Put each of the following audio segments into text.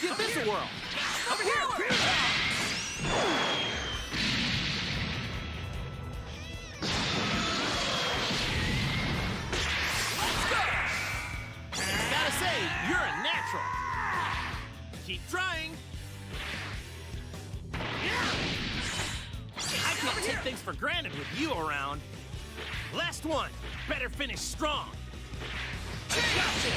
give this a whirl. Over here! Gotta say, you're a natural. Keep trying. I can't take things for granted with you around. Last one. Better finish strong. Gotcha.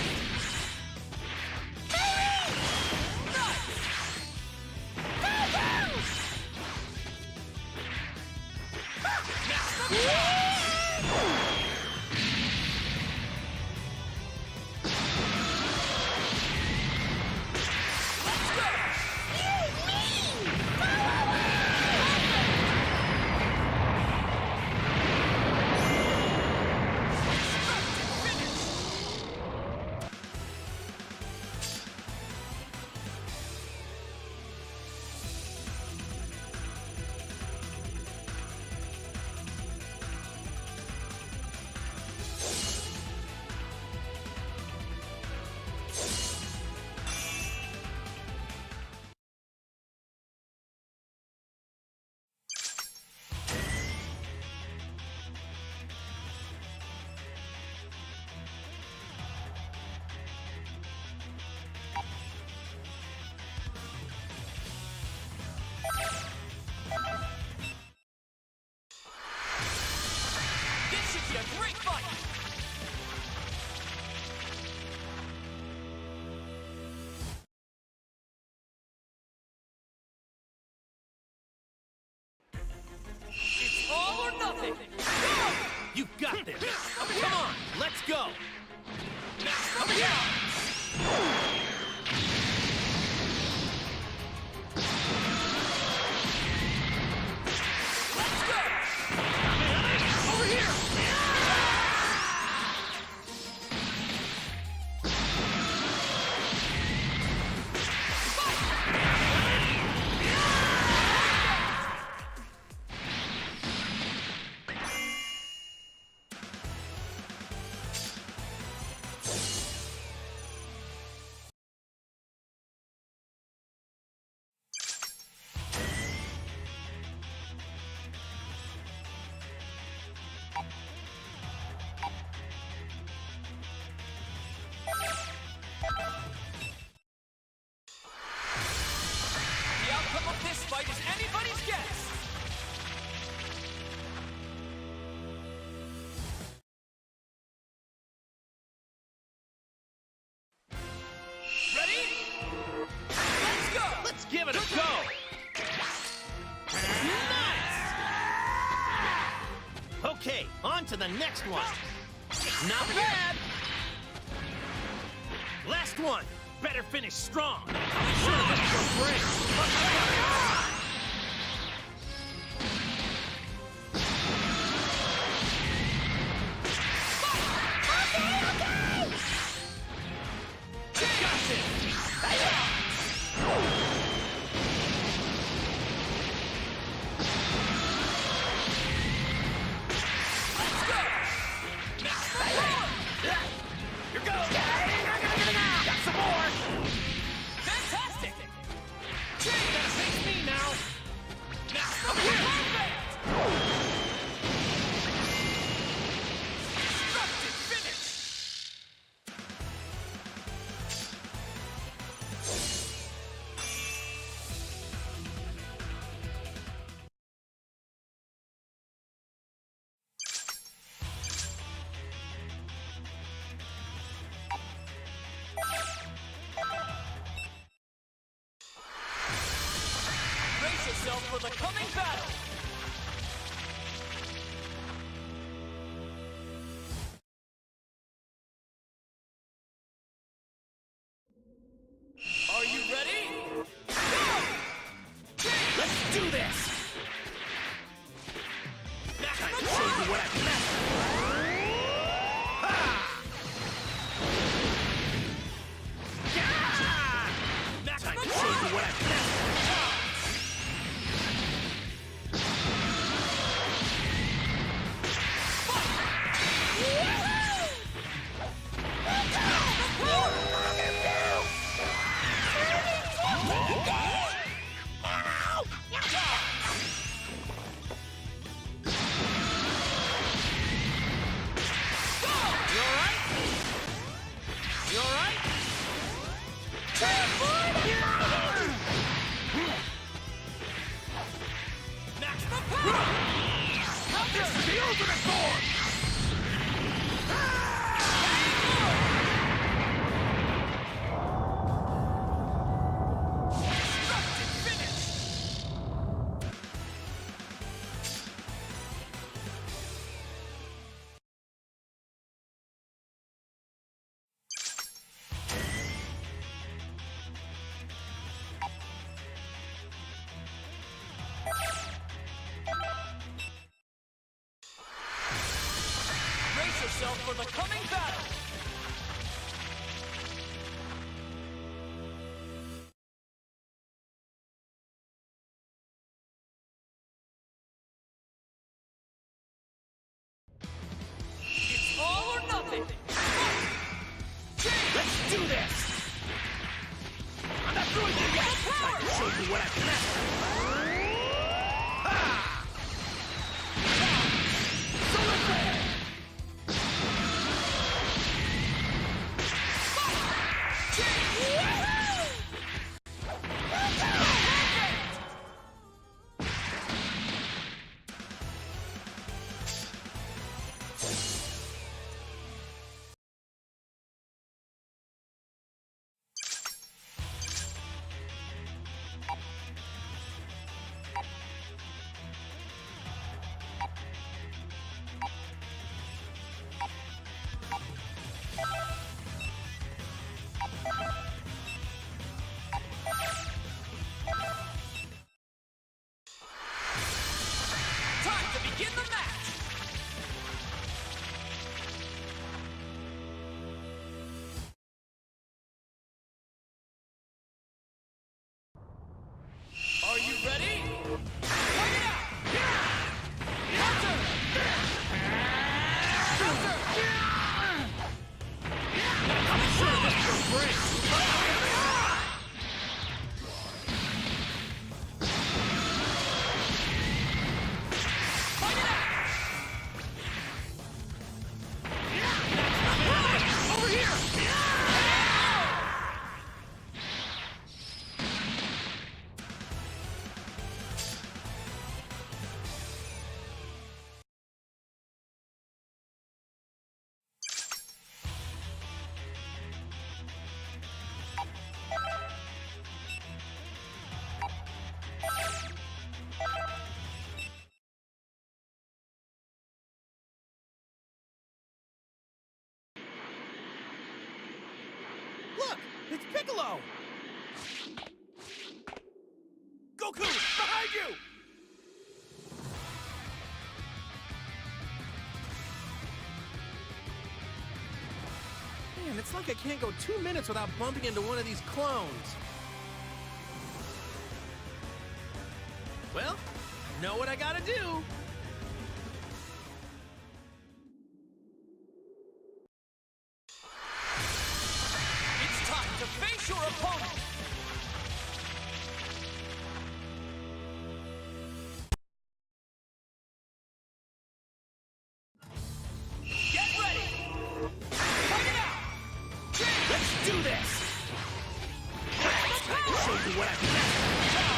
Great fight! It's all or nothing! Go! You got this! Come on, let's go! Over here! Give it a go! Nice! Okay, on to the next one. Not bad! Last one. Better finish strong. Sure, this is great. Got some more! Fantastic! Jay, that makes me now! Brace yourself for the coming battle! It's all or nothing! Let's do this! I'm not through with you yet! I can show you what I can master! Ha! Time to begin the match! Are you ready? Fight it out! Counter! I'm sure this will break! Over here! Look! It's Piccolo! Goku! Behind you! Man, it's like I can't go 2 minutes without bumping into one of these clones. Well, I know what I gotta do. It's time to face your opponent! Get ready! Fight it out! Let's do this! I can show you what I can master!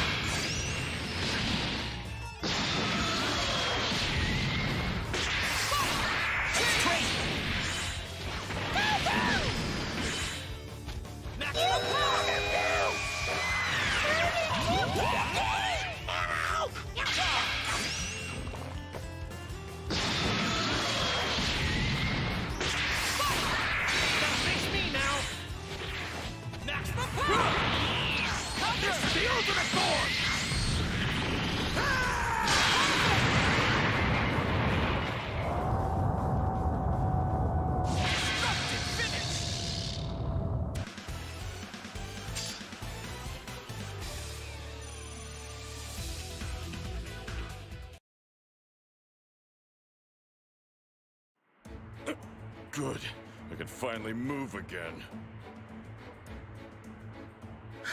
That's crazy! Maximum power! Gotta face me now! Maximum power! Counter! The ultimate force! Destructive finish! Good. I can finally move again.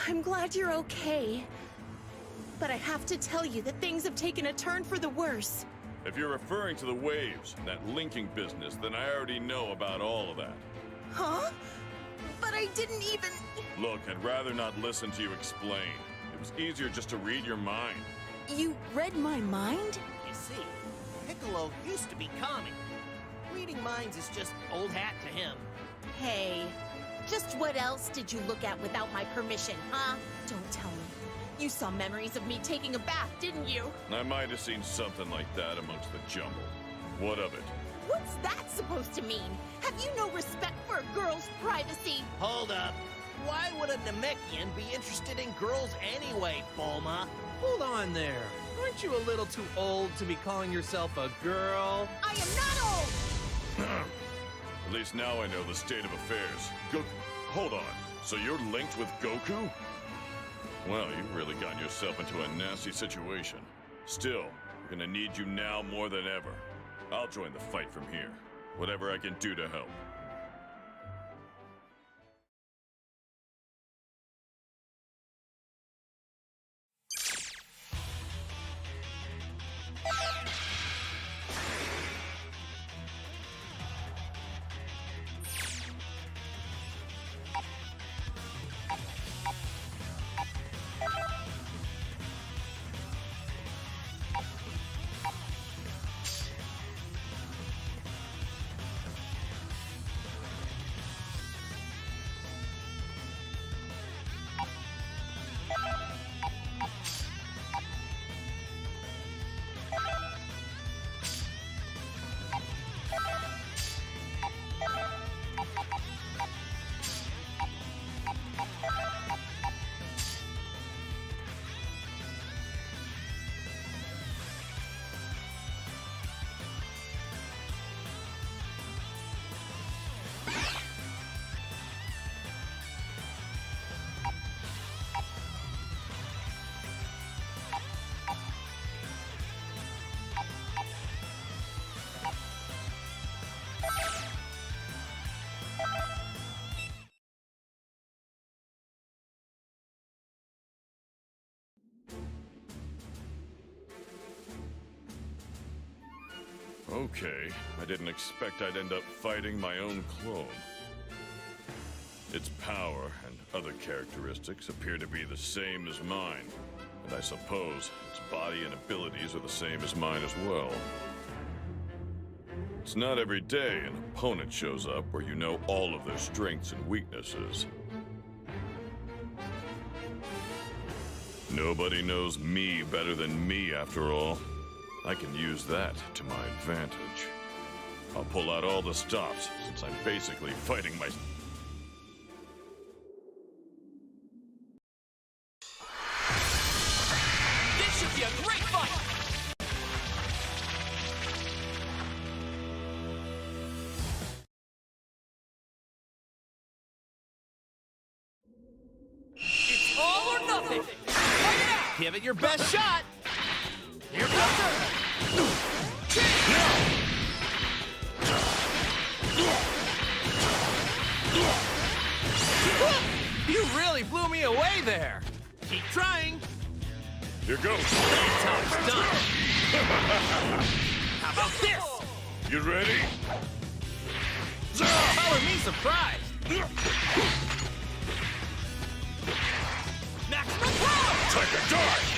I'm glad you're okay. But I have to tell you that things have taken a turn for the worse. If you're referring to the waves and that linking business, then I already know about all of that. Huh? But I didn't even... Look, I'd rather not listen to you explain. It was easier just to read your mind. You read my mind? You see, Piccolo used to be calming. Reading minds is just old hat to him. Hey, just what else did you look at without my permission, huh? Don't tell me. You saw memories of me taking a bath, didn't you? I might have seen something like that amongst the jumble. What of it? What's that supposed to mean? Have you no respect for a girl's privacy? Hold up. Why would a Namekian be interested in girls anyway, Bulma? Hold on there. Aren't you a little too old to be calling yourself a girl? I am not old! At least now I know the state of affairs. Hold on. So you're linked with Goku? Well, you've really gotten yourself into a nasty situation. Still, we're gonna need you now more than ever. I'll join the fight from here. Whatever I can do to help. Okay, I didn't expect I'd end up fighting my own clone. Its power and other characteristics appear to be the same as mine, and I suppose its body and abilities are the same as mine as well. It's not every day an opponent shows up where you know all of their strengths and weaknesses. Nobody knows me better than me, after all. I can use that to my advantage. I'll pull out all the stops, since I'm basically fighting my... This should be a great fight! It's all or nothing! Fight it out! Give it your best shot! Here comes it! You really blew me away there! Keep trying! Here goes! That's how it's done! How about this? You ready? Color me surprised! Maximum power! Take a dive!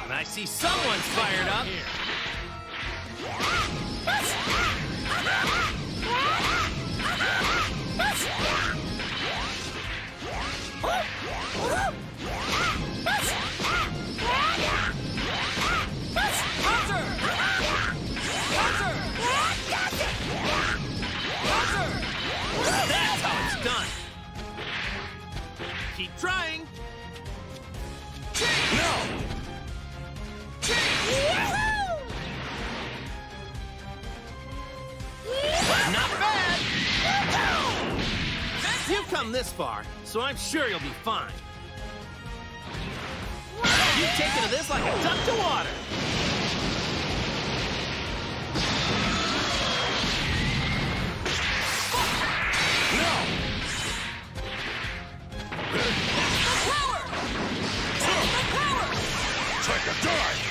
I see someone's fired up. coming! No! Not bad! You've come this far, so I'm sure you'll be fine. You've taken to this like a duck to water. No! Take a dive!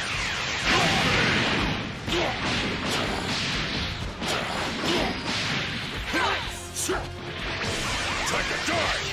Take a dive!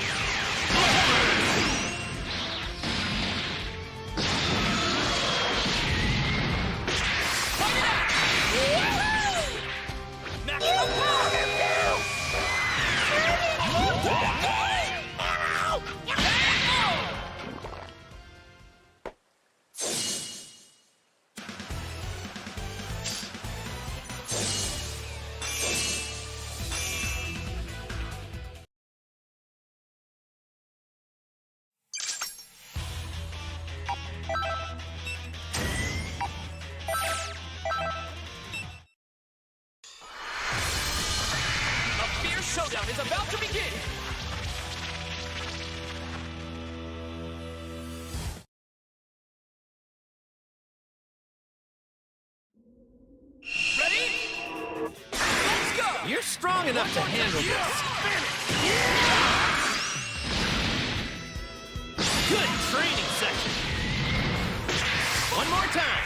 A fierce showdown is about to begin! Ready? Let's go! You're strong enough to handle this. Good training session. One more time.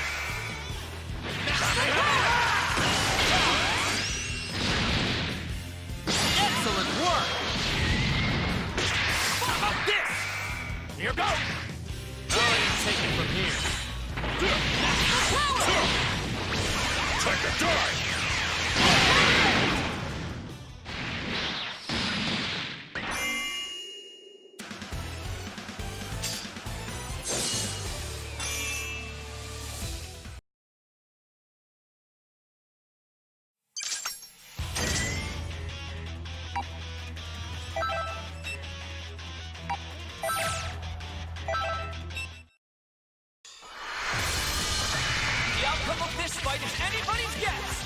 Excellent work. How about this? Here goes. Oh, you take it from here. Take a dive! The outcome of this fight is anybody's guess.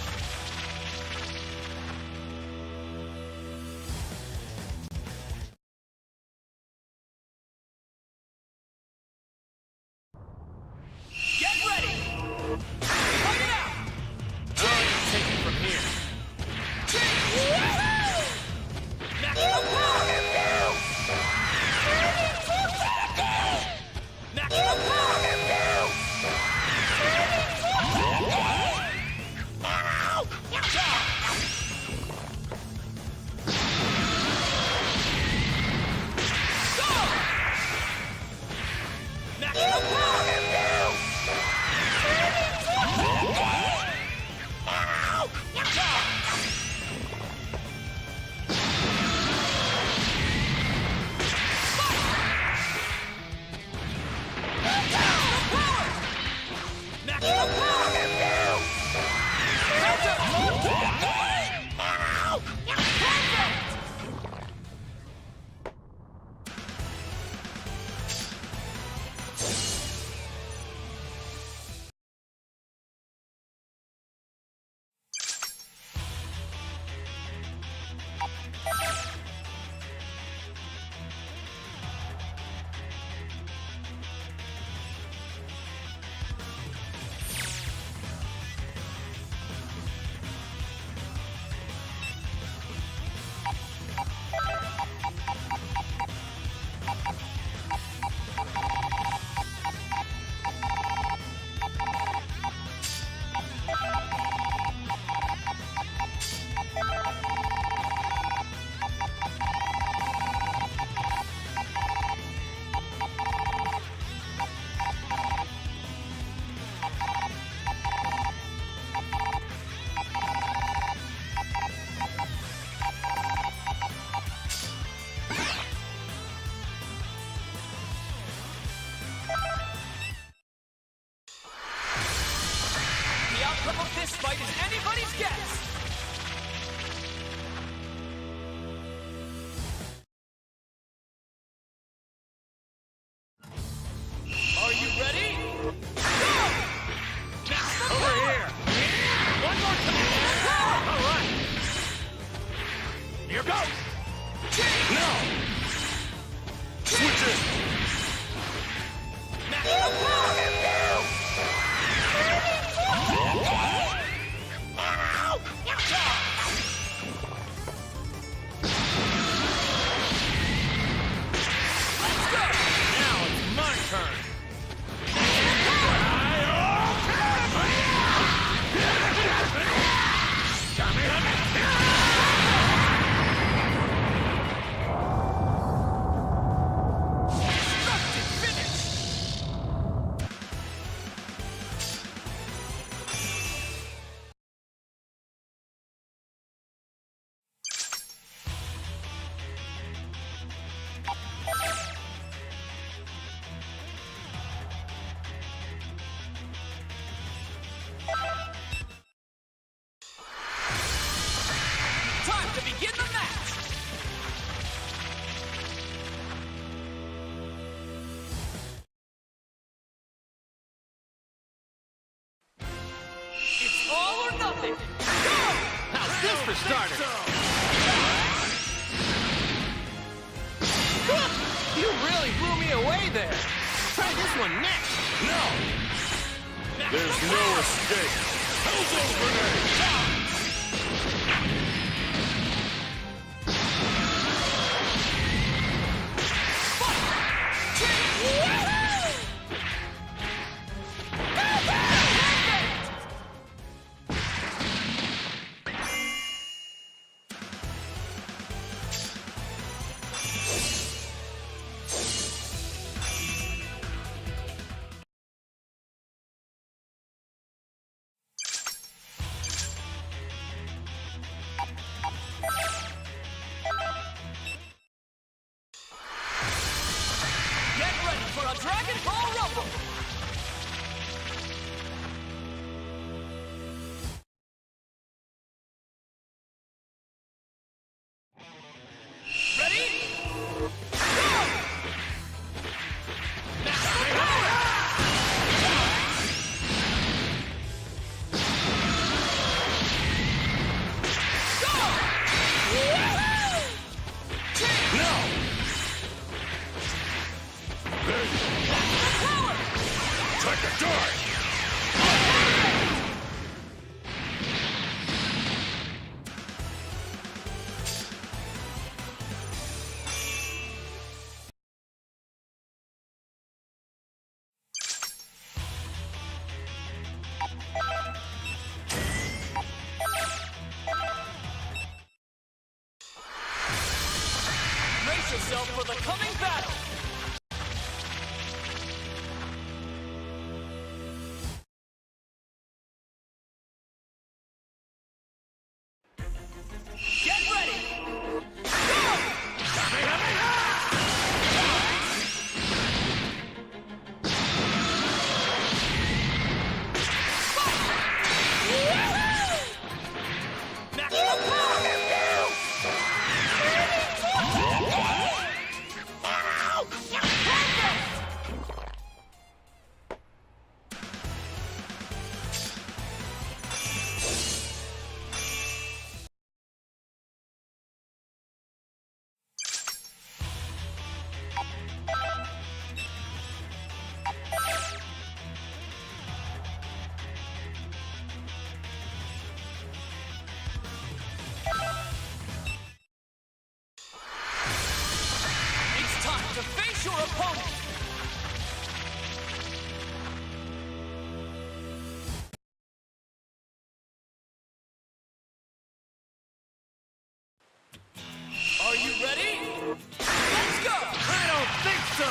Get ready! Fight it out! Oh, you take it from here. Maximum power! Maximum power! Maximum power! Maximum This fight is anybody's guess! for starters. You really blew me away there. Try this one next. No! There's no escape. Hellzone grenade! Dragon Ball Rumble! Ready? Go! Master Power! Go! No! Take a dart! Brace yourself for the coming battle! Get ready! Go! Maximum It's time to face your opponent! Are you ready? Let's go! I don't think so.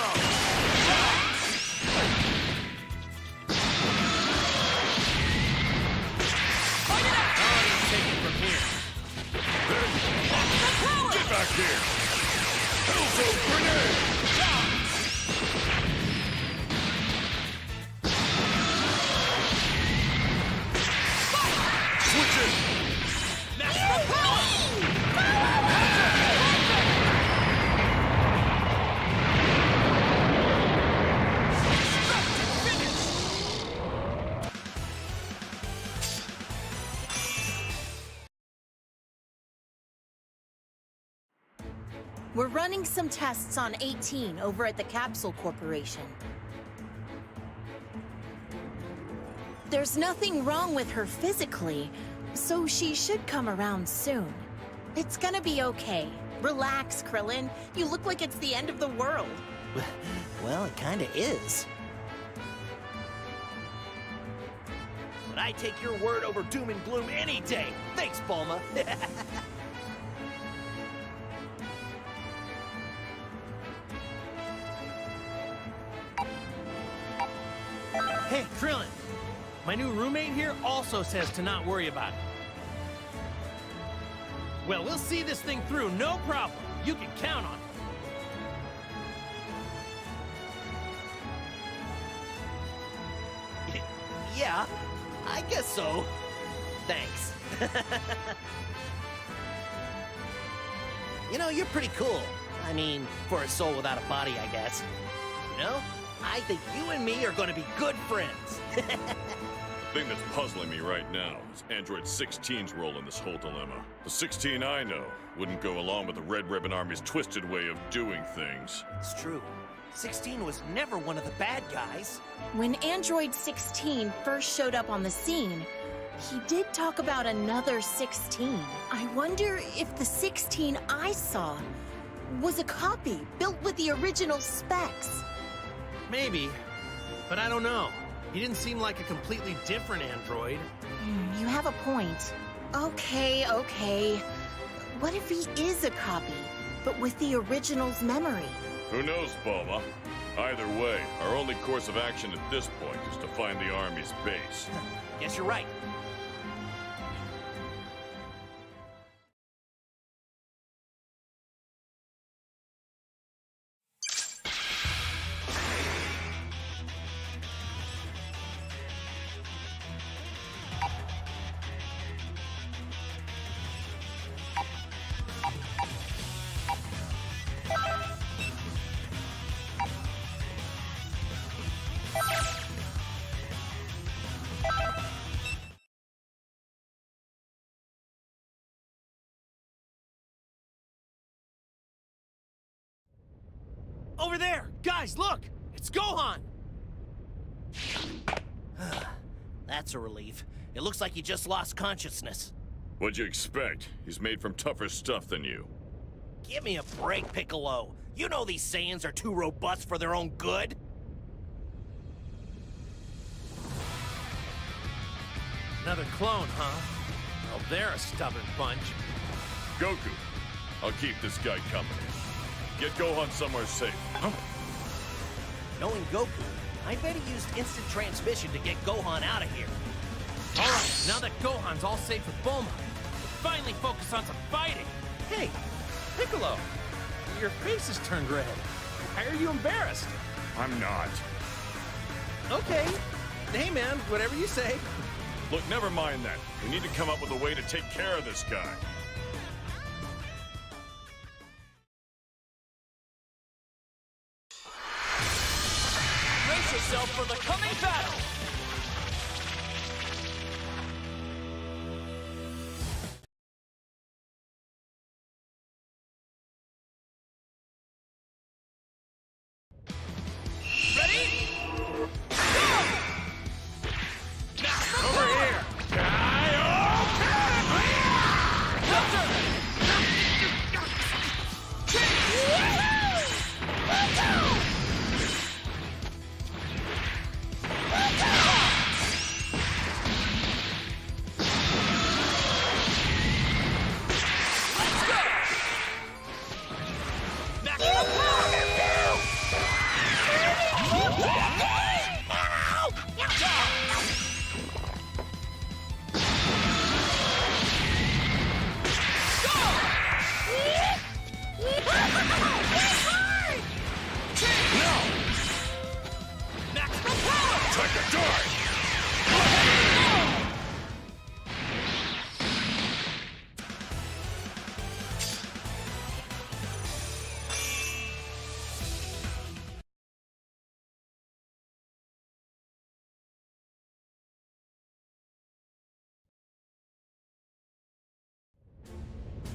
Fight it out! How do you take it from here? Get back here! Hellzone grenade! Switch it! Maximum power! We're running some tests on 18 over at the Capsule Corporation. There's nothing wrong with her physically, so she should come around soon. It's gonna be okay. Relax, Krillin. You look like it's the end of the world. Well, it kinda is. But I take your word over doom and gloom any day. Thanks, Bulma. Hey, Krillin. My new roommate here also says to not worry about it. Well, we'll see this thing through, no problem. You can count on it. Yeah, I guess so. Thanks. You know, you're pretty cool. I mean, for a soul without a body, I guess. You know, I think you and me are gonna be good friends. thing that's puzzling me right now is Android 16's role in this whole dilemma. The 16 I know wouldn't go along with the Red Ribbon Army's twisted way of doing things. It's true. 16 was never one of the bad guys. When Android 16 first showed up on the scene, he did talk about another 16. I wonder if the 16 I saw was a copy built with the original specs. Maybe, but I don't know. He didn't seem like a completely different android. You have a point. Okay. What if he is a copy, but with the original's memory? Who knows, Bulma? Either way, our only course of action at this point is to find the Army's base. Guess you're right. Over there! Guys, look! It's Gohan! That's a relief. It looks like he just lost consciousness. What'd you expect? He's made from tougher stuff than you. Give me a break, Piccolo. You know these Saiyans are too robust for their own good. Another clone, huh? Well, they're a stubborn bunch. Goku, I'll keep this guy company. Get Gohan somewhere safe. Huh? Knowing Goku, I bet he used instant transmission to get Gohan out of here. All right, now that Gohan's all safe with Bulma, let's finally focus on some fighting. Hey, Piccolo, your face has turned red. Why are you embarrassed? I'm not. Okay. Hey, man, whatever you say. Look, never mind that. We need to come up with a way to take care of this guy. Brace yourself for the coming battle! Ready? Go! Now, Over here!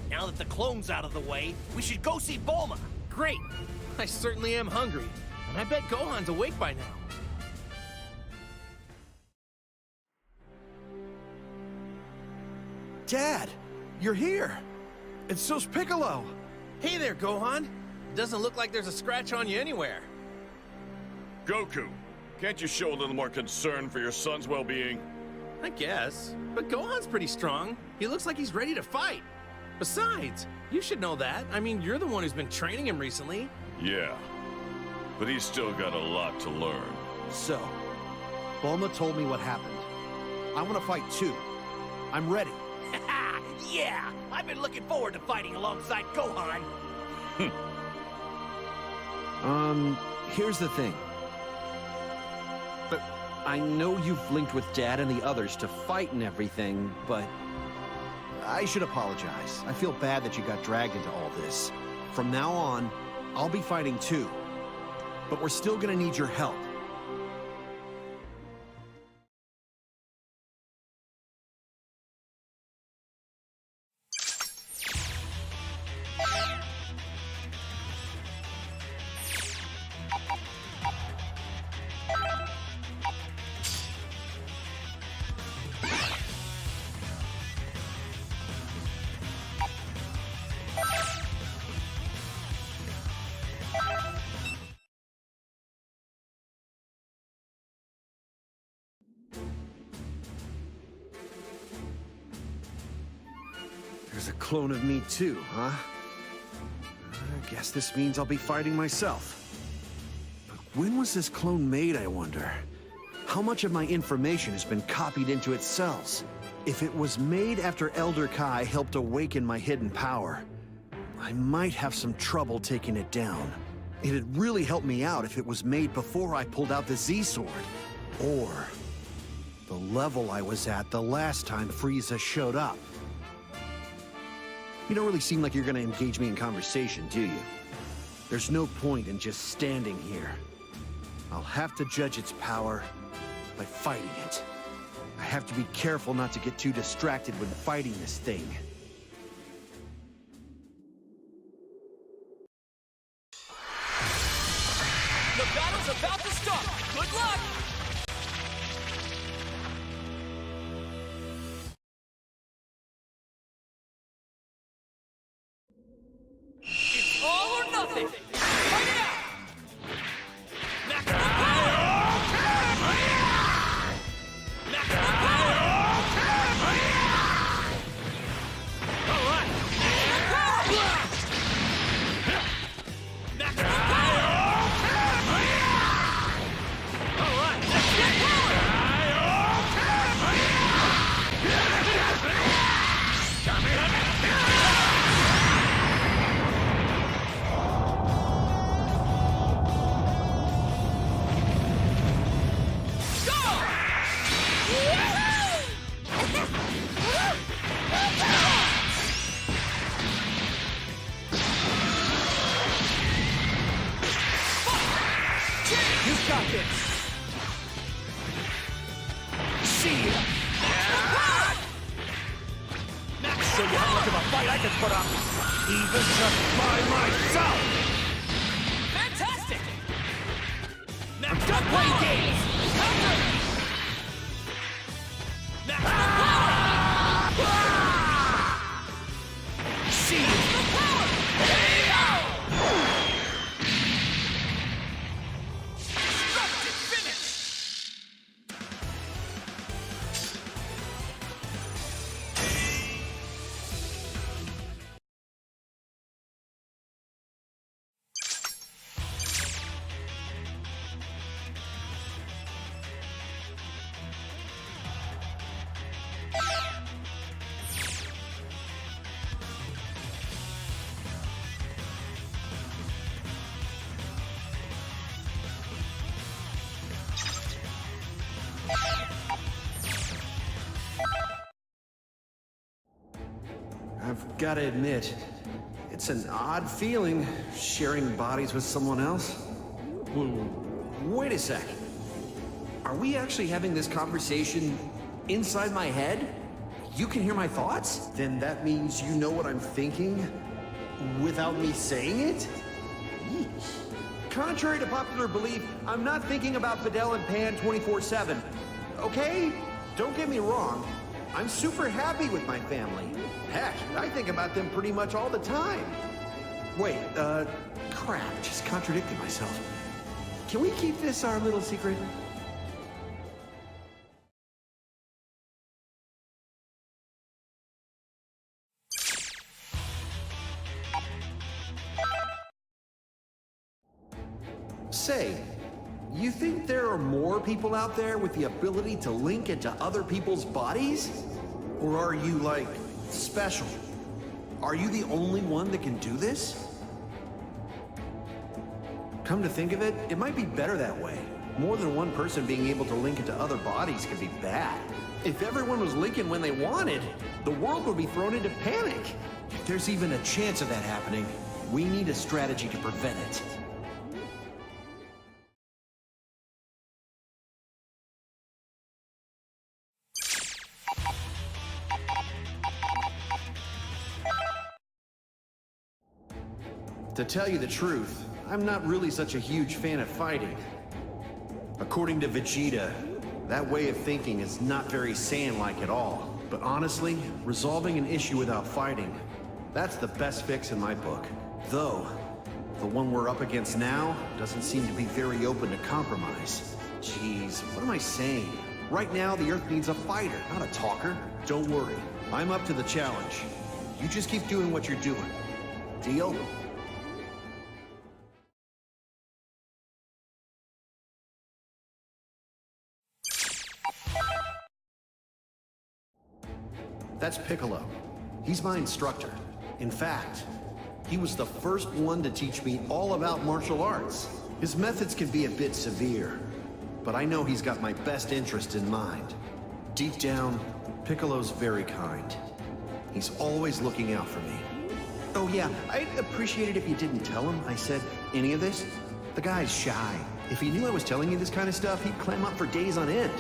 Now that the clone's out of the way, we should go see Bulma. Great. I certainly am hungry. And I bet Gohan's awake by now. Dad, you're here. And so's Piccolo. Hey there, Gohan. Doesn't look like there's a scratch on you anywhere. Goku, can't you show a little more concern for your son's well-being? I guess. But Gohan's pretty strong. He looks like he's ready to fight. Besides, you should know that. I mean, you're the one who's been training him recently. Yeah, but he's still got a lot to learn. So, Bulma told me what happened. I want to fight too. I'm ready. Yeah, I've been looking forward to fighting alongside Gohan. Here's the thing. But I know you've linked with Dad and the others to fight and everything, but I should apologize. I feel bad that you got dragged into all this. From now on, I'll be fighting too. But we're still gonna need your help. There's a clone of me too, huh? I guess this means I'll be fighting myself. But when was this clone made, I wonder? How much of my information has been copied into its cells? If it was made after Elder Kai helped awaken my hidden power, I might have some trouble taking it down. It'd really help me out if it was made before I pulled out the Z-Sword. Or the level I was at the last time Frieza showed up. You don't really seem like you're gonna engage me in conversation, do you? There's no point in just standing here. I'll have to judge its power by fighting it. I have to be careful not to get too distracted when fighting this thing. The battle's about to start. Good luck! It's all or nothing! Fight it out! Maximum power! Maximum power! All right! Maximum power! Maximum power! All right! Maximum power! You've got this! See ya! Show you how much of a fight I can put up, even just by myself! Fantastic! I'm done playing games! Counter! Maximum power! See ya! Maximum power! Destructive finish! I've got to admit, it's an odd feeling sharing bodies with someone else. Wait a sec. Are we actually having this conversation inside my head? You can hear my thoughts? Then that means you know what I'm thinking without me saying it? Yeesh. Contrary to popular belief, I'm not thinking about Fidel and Pan 24/7. Okay? Don't get me wrong. I'm super happy with my family. Heck, I think about them pretty much all the time. Wait, crap, just contradicted myself. Can we keep this our little secret? Say, you think there are more people out there with the ability to link into other people's bodies? Or are you, like, special? Are you the only one that can do this? Come to think of it, it might be better that way. More than one person being able to link into other bodies could be bad. If everyone was linking when they wanted, the world would be thrown into panic. If there's even a chance of that happening, we need a strategy to prevent it. To tell you the truth, I'm not really such a huge fan of fighting. According to Vegeta, that way of thinking is not very Saiyan-like at all. But honestly, resolving an issue without fighting, that's the best fix in my book. Though, the one we're up against now doesn't seem to be very open to compromise. Jeez, what am I saying? Right now, the Earth needs a fighter, not a talker. Don't worry, I'm up to the challenge. You just keep doing what you're doing. Deal? That's Piccolo. He's my instructor. In fact, he was the first one to teach me all about martial arts. His methods can be a bit severe, but I know he's got my best interest in mind. Deep down, Piccolo's very kind. He's always looking out for me. Oh yeah, I'd appreciate it if you didn't tell him I said any of this. The guy's shy. If he knew I was telling you this kind of stuff, he'd clam up for days on end.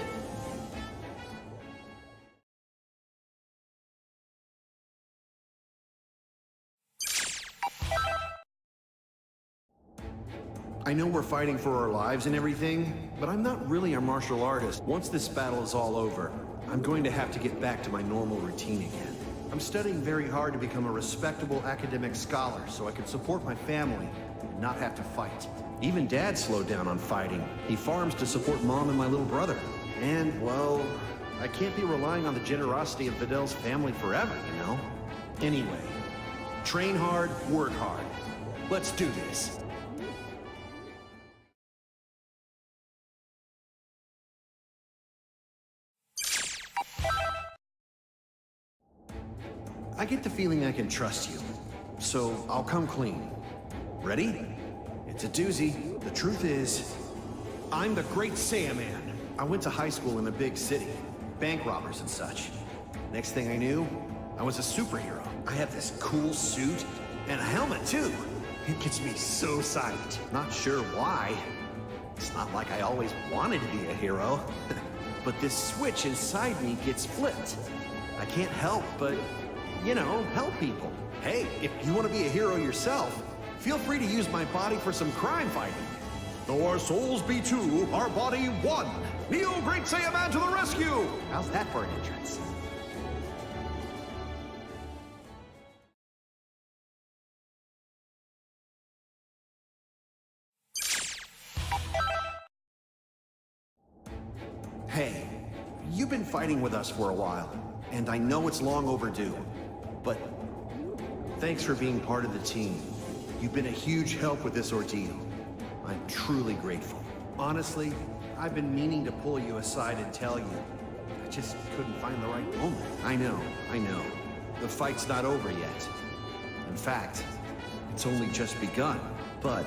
I know we're fighting for our lives and everything, but I'm not really a martial artist. Once this battle is all over, I'm going to have to get back to my normal routine again. I'm studying very hard to become a respectable academic scholar so I can support my family and not have to fight. Even Dad slowed down on fighting. He farms to support Mom and my little brother. And, well, I can't be relying on the generosity of Fidel's family forever, you know? Anyway, train hard, work hard. Let's do this. I get the feeling I can trust you, so I'll come clean. Ready? It's a doozy. The truth is, I'm the Great Saiyaman. I went to high school in a big city, bank robbers and such. Next thing I knew, I was a superhero. I have this cool suit and a helmet too. It gets me so psyched. Not sure why. It's not like I always wanted to be a hero. But this switch inside me gets flipped. I can't help but, you know, help people. Hey, if you want to be a hero yourself, feel free to use my body for some crime fighting. Though our souls be two, our body one. Neo Great Saiyaman to the rescue! How's that for an entrance? Hey, you've been fighting with us for a while, and I know it's long overdue, but thanks for being part of the team. You've been a huge help with this ordeal. I'm truly grateful. Honestly, I've been meaning to pull you aside and tell you. I just couldn't find the right moment. I know. The fight's not over yet. In fact, it's only just begun. But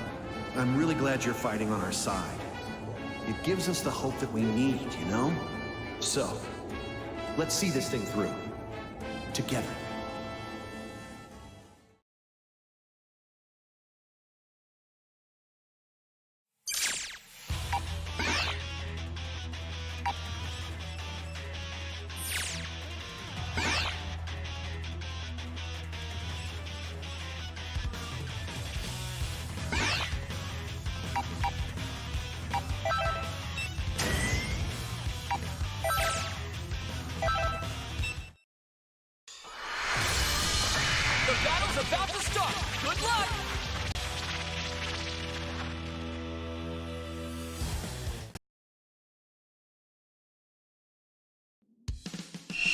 I'm really glad you're fighting on our side. It gives us the hope that we need, you know? So, let's see this thing through. Together. The battle's about to start! Good luck!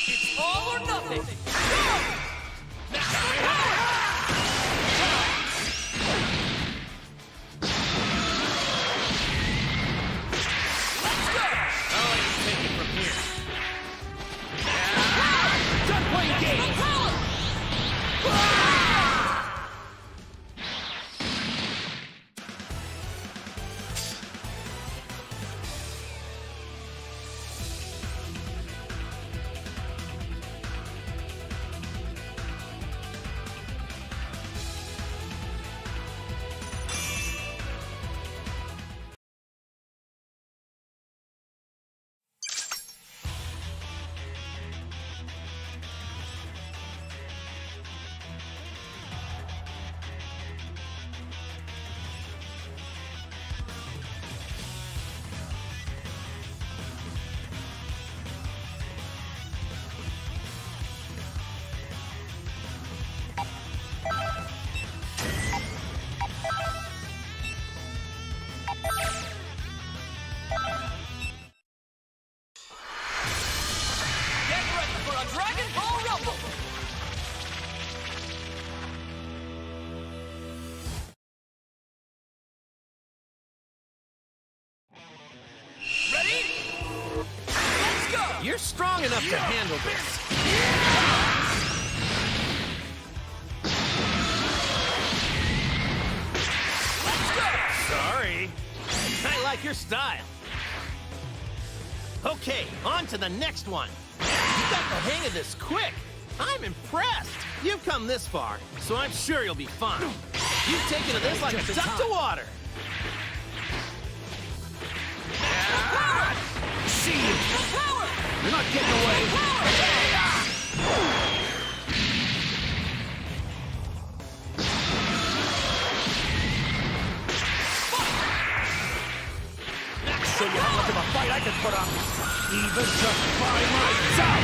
It's all or nothing! Go! Let's go! I'll let you take it from here. Done playing games! You're strong enough to handle this. Let's go! Sorry. I like your style. Okay, on to the next one. You got the hang of this quick. I'm impressed. You've come this far, so I'm sure you'll be fine. You've taken to this like a duck to water. See you! You're not getting away! Show you how much of a fight I can put up, even just by myself!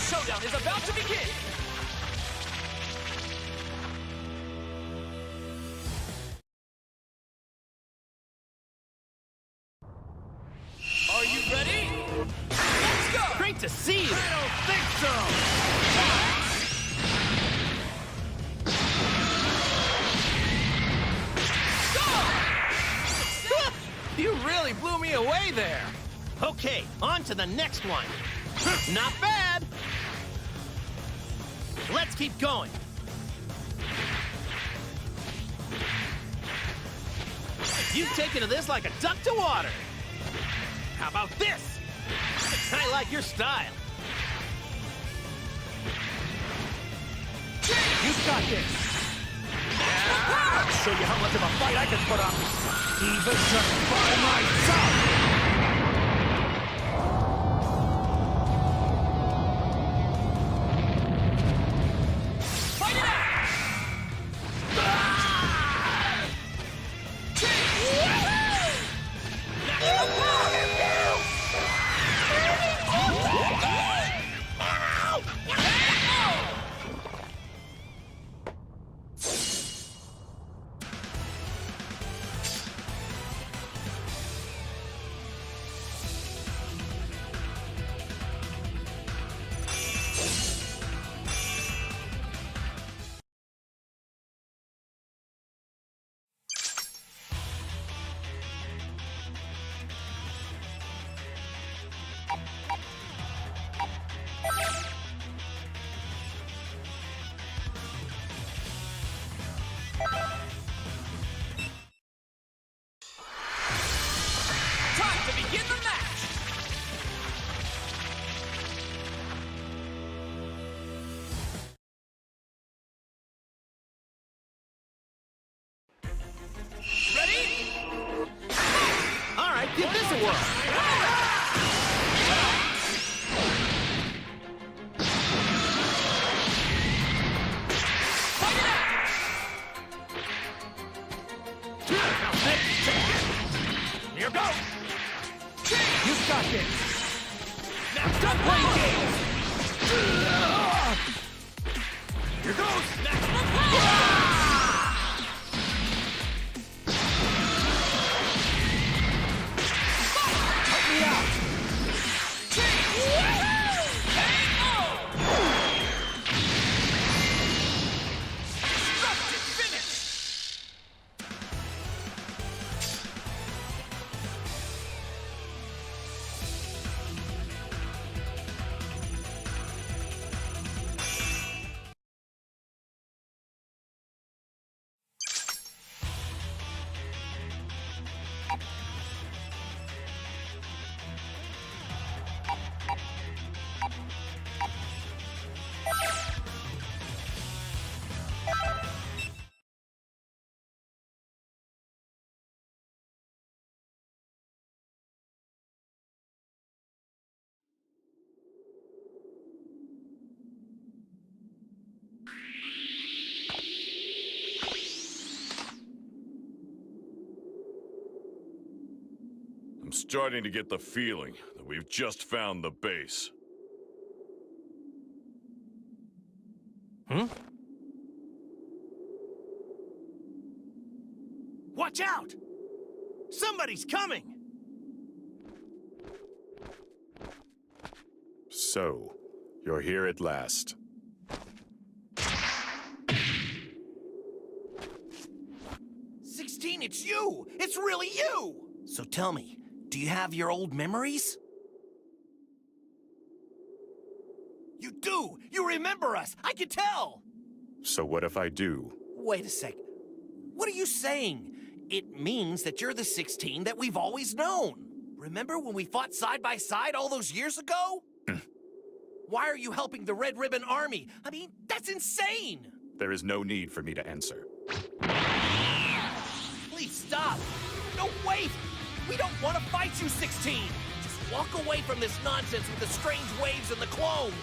Showdown is about to begin! Are you ready? Let's go! Great to see you! I don't think so! Go! You really blew me away there! Okay, on to the next one. Not bad! Let's keep going. You've taken to this like a duck to water. How about this? I like your style. You got this! I'll show you how much of a fight I can put up, even just by myself! Give this a whirl. Here goes! You've got this! Now stop playing games! Here goes! Help me out! starting to get the feeling that we've just found the base. Watch out! Somebody's coming! So, you're here at last. 16, it's you! It's really you! So tell me, do you have your old memories? You do! You remember us! I can tell! So what if I do? Wait a sec. What are you saying? It means that you're the 16 that we've always known. Remember when we fought side by side all those years ago? Why are you helping the Red Ribbon Army? I mean, that's insane! There is no need for me to answer. Please stop! No, wait! We don't want to fight you, 16! Just walk away from this nonsense with the strange waves and the clones!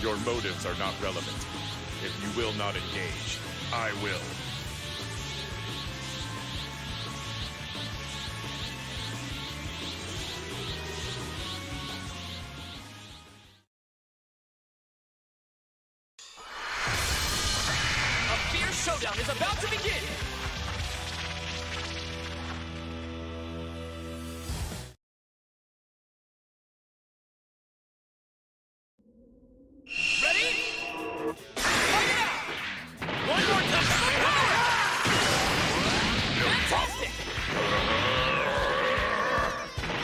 Your motives are not relevant. If you will not engage, I will. A fierce showdown is about to begin! Ready? Fight it out! One more time! Fantastic!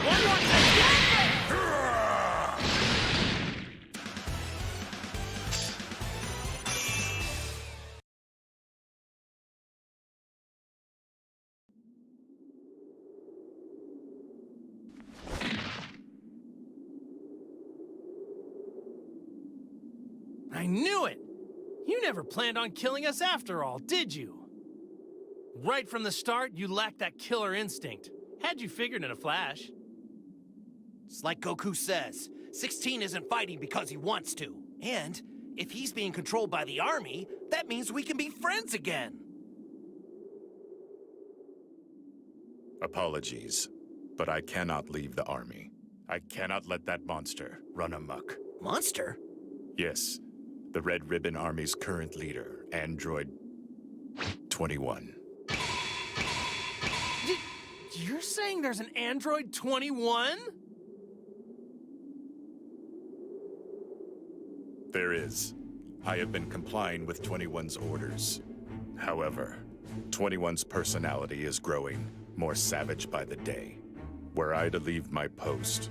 One more time! I knew it! You never planned on killing us after all, did you? Right from the start, you lacked that killer instinct. Had you figured in a flash. It's like Goku says, 16 isn't fighting because he wants to. And if he's being controlled by the army, that means we can be friends again. Apologies, but I cannot leave the army. I cannot let that monster run amok. Monster? Yes, the Red Ribbon Army's current leader, Android 21. You're saying there's an Android 21? There is. I have been complying with 21's orders. However, 21's personality is growing more savage by the day. Were I to leave my post,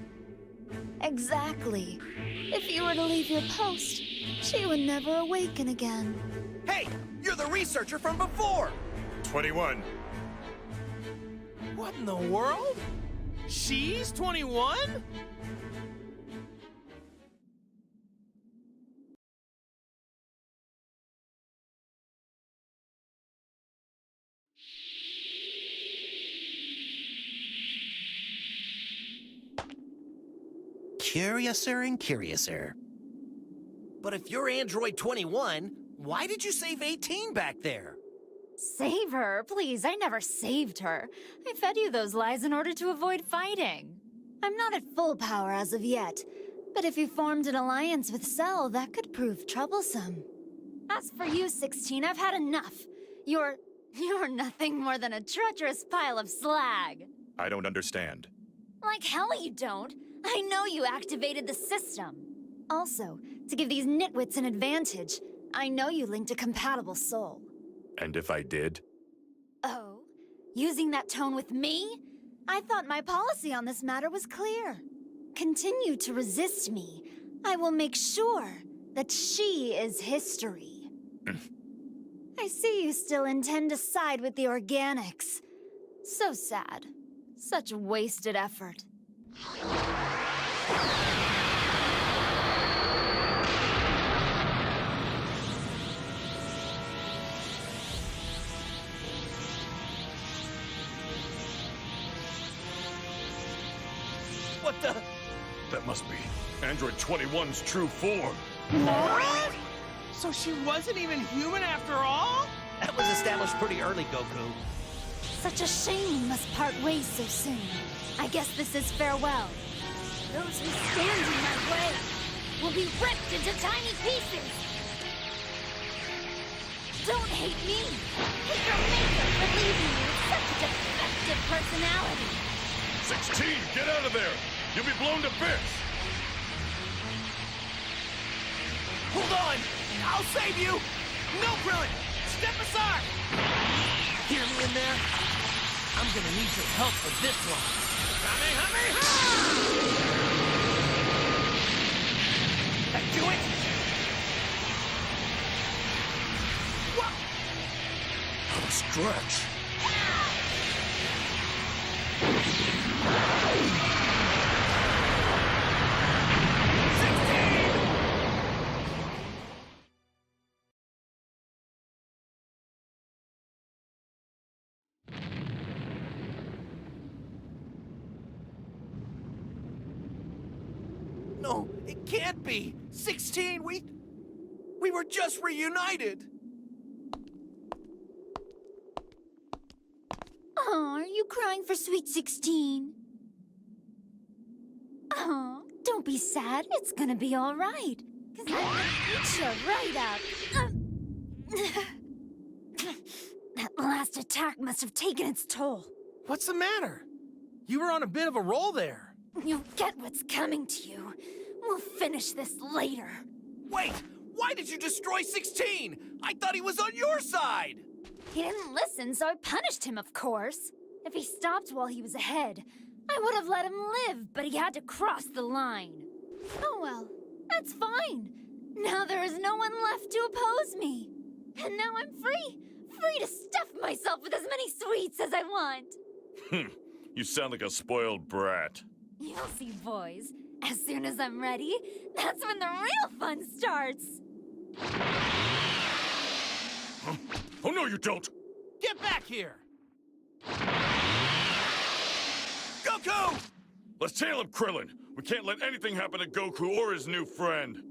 Exactly. If you were to leave your post, she would never awaken again. Hey, you're the researcher from before! 21! What in the world? She's 21? Curiouser and curiouser. But if you're Android 21, why did you save 18 back there? Save her, please. I never saved her. I fed you those lies in order to avoid fighting. I'm not at full power as of yet, but if you formed an alliance with Cell, that could prove troublesome. As for you, 16, I've had enough. You're nothing more than a treacherous pile of slag. I don't understand. Like hell you don't. I know you activated the system. Also, to give these nitwits an advantage, I know you linked a compatible soul. And if I did? Oh? Using that tone with me? I thought my policy on this matter was clear. Continue to resist me. I will make sure that she is history. I see you still intend to side with the organics. So sad. Such wasted effort. What the? That must be Android 21's true form. What? So she wasn't even human after all? That was established pretty early, Goku. Such a shame we must part ways so soon. I guess this is farewell. Those who stand in my way will be ripped into tiny pieces. Don't hate me. Hate your maker for leaving you with such a defective personality. 16, get out of there! You'll be blown to bits! Hold on! I'll save you! No, Krillin! Step aside! Hear me in there? I'm gonna need your help for this one. Kamehameha! That do it? What? How to stretch. No, it can't be. 16, we were just reunited. Oh, are you crying for sweet 16? Oh, don't be sad. It's gonna be all right. 'Cause I'm gonna eat you right up. That last attack must have taken its toll. What's the matter? You were on a bit of a roll there. You'll get what's coming to you. We'll finish this later. Wait, why did you destroy 16? I thought he was on your side. He didn't listen, so I punished him, of course. If he stopped while he was ahead, I would have let him live, but he had to cross the line. Oh well, that's fine. Now there is no one left to oppose me. And now I'm free. Free to stuff myself with as many sweets as I want. You sound like a spoiled brat. You'll see, boys. As soon as I'm ready, that's when the real fun starts. Huh? Oh, no, you don't! Get back here! Goku! Let's tail him, Krillin! We can't let anything happen to Goku or his new friend!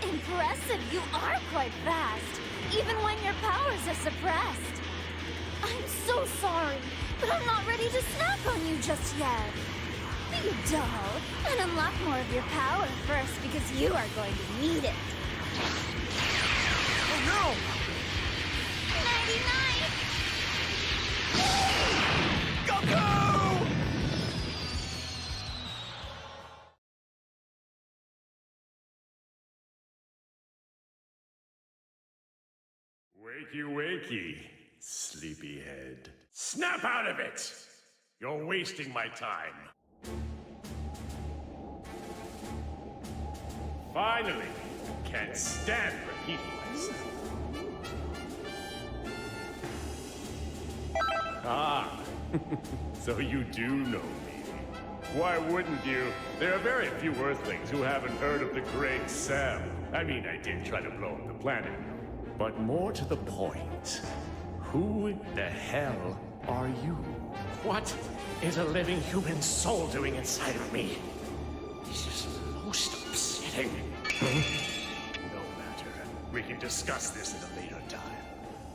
Impressive, you are quite fast, even when your powers are suppressed. I'm so sorry, but I'm not ready to snap on you just yet. Be dull and unlock more of your power first because you are going to need it. Oh no! 99! Goku! Wakey, wakey, sleepyhead. Snap out of it! You're wasting my time. Finally, can't stand repeating myself. Ah, so you do know me. Why wouldn't you? There are very few Earthlings who haven't heard of the Great Sam. I mean, I did try to blow up the planet. But more to the point, who the hell are you? What is a living human soul doing inside of me? This is most upsetting. No matter. We can discuss this at a later time.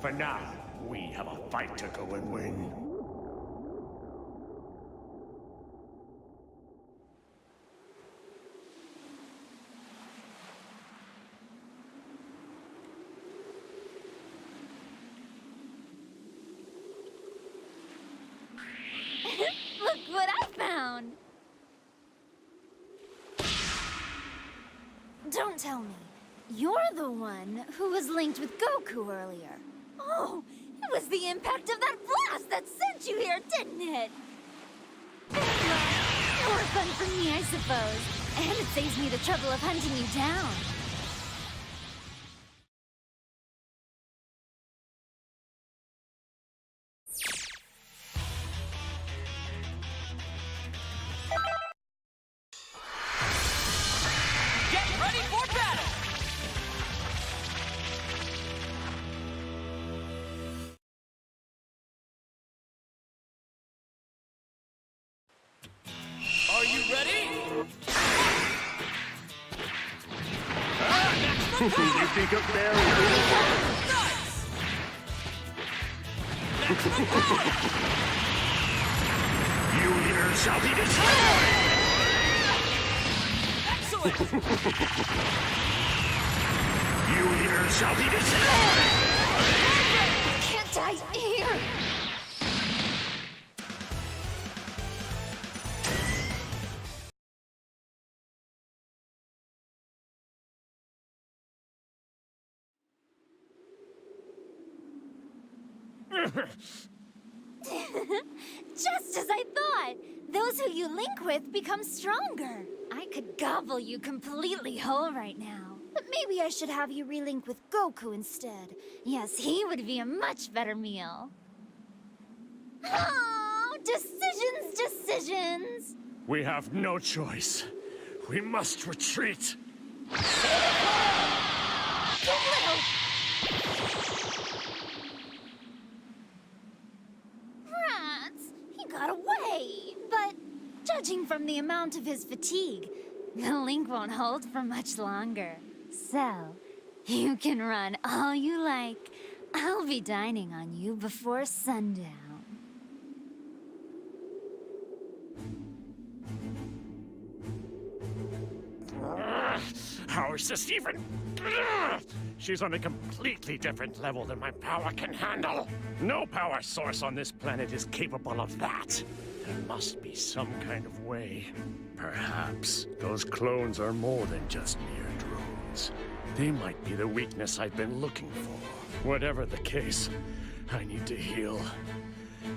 For now, we have a fight to go and win. tell me. You're the one who was linked with Goku earlier. Oh, it was the impact of that blast that sent you here, didn't it? More fun for me, I suppose. And it saves me the trouble of hunting you down. Get ready for battle! Are you ready? You think a bear will Nice! Maximum power! You here shall be destroyed! Excellent! You here shall be destroyed! Can't die here! Just as I thought! Those who you link with become stronger. I could gobble you completely whole right now. But maybe I should have you relink with Goku instead. Yes, he would be a much better meal. Oh, decisions! We have no choice. We must retreat. You little... Rats! He got away! But judging from the amount of his fatigue, the link won't hold for much longer. So, you can run all you like. I'll be dining on you before sundown. How is this even? She's on a completely different level than my power can handle. No power source on this planet is capable of that. There must be some kind of way. Perhaps those clones are more than just mere drones. They might be the weakness I've been looking for. Whatever the case, I need to heal.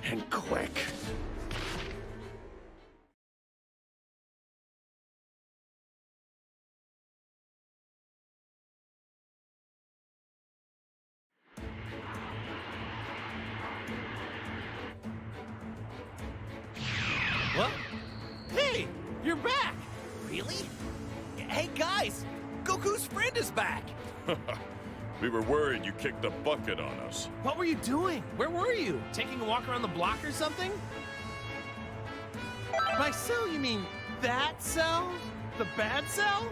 And quick. What? Hey, you're back! Really? Hey, guys! Goku's friend is back! We were worried you kicked the bucket on us. What were you doing? Where were you? Taking a walk around the block or something? By cell, you mean that cell? The bad cell?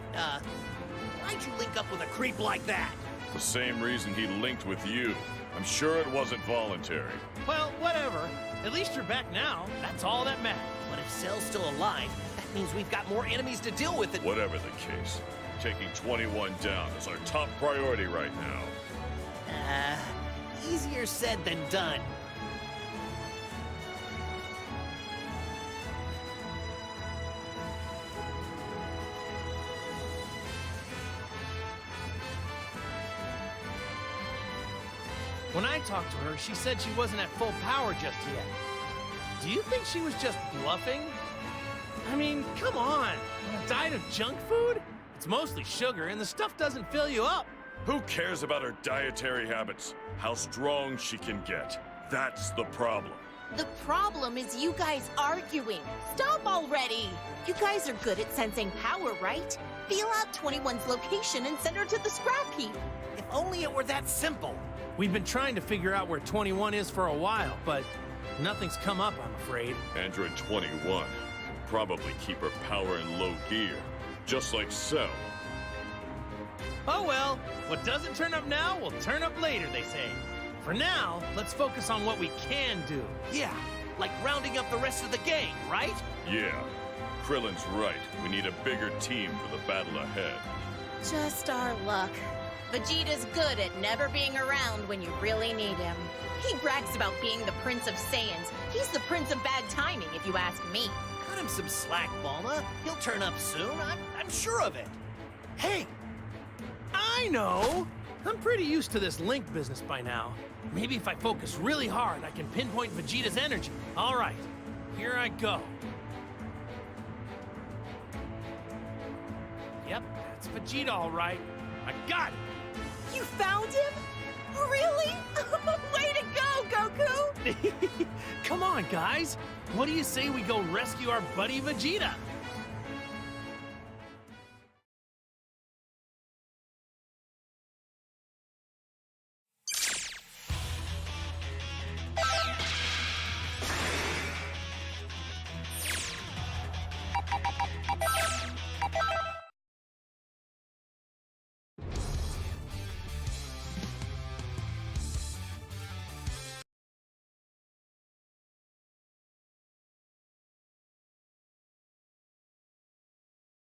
Why'd you link up with a creep like that? The same reason he linked with you. I'm sure it wasn't voluntary. Well, whatever. At least you're back now. That's all that matters. But if Cell's still alive, that means we've got more enemies to deal with. Whatever the case, taking 21 down is our top priority right now. Easier said than done. When I talked to her, she said she wasn't at full power just yet. Do you think she was just bluffing? I mean, come on. Diet of junk food? It's mostly sugar, and the stuff doesn't fill you up. Who cares about her dietary habits? How strong she can get. That's the problem. The problem is you guys arguing. Stop already! You guys are good at sensing power, right? Feel out 21's location and send her to the scrap heap. If only it were that simple. We've been trying to figure out where 21 is for a while, but nothing's come up, I'm afraid. Android 21 will probably keep her power in low gear, just like Cell. Oh well, what doesn't turn up now will turn up later, they say. For now, let's focus on what we can do. Yeah, like rounding up the rest of the gang, right? Yeah, Krillin's right. We need a bigger team for the battle ahead. Just our luck. Vegeta's good at never being around when you really need him. He brags about being the Prince of Saiyans. He's the Prince of Bad Timing, if you ask me. Cut him some slack, Bulma. He'll turn up soon. I'm sure of it. Hey, I know! I'm pretty used to this link business by now. Maybe if I focus really hard, I can pinpoint Vegeta's energy. All right, here I go. Yep, that's Vegeta all right. I got it! You found him? Really? Way to go, Goku! Come on, guys. What do you say we go rescue our buddy Vegeta?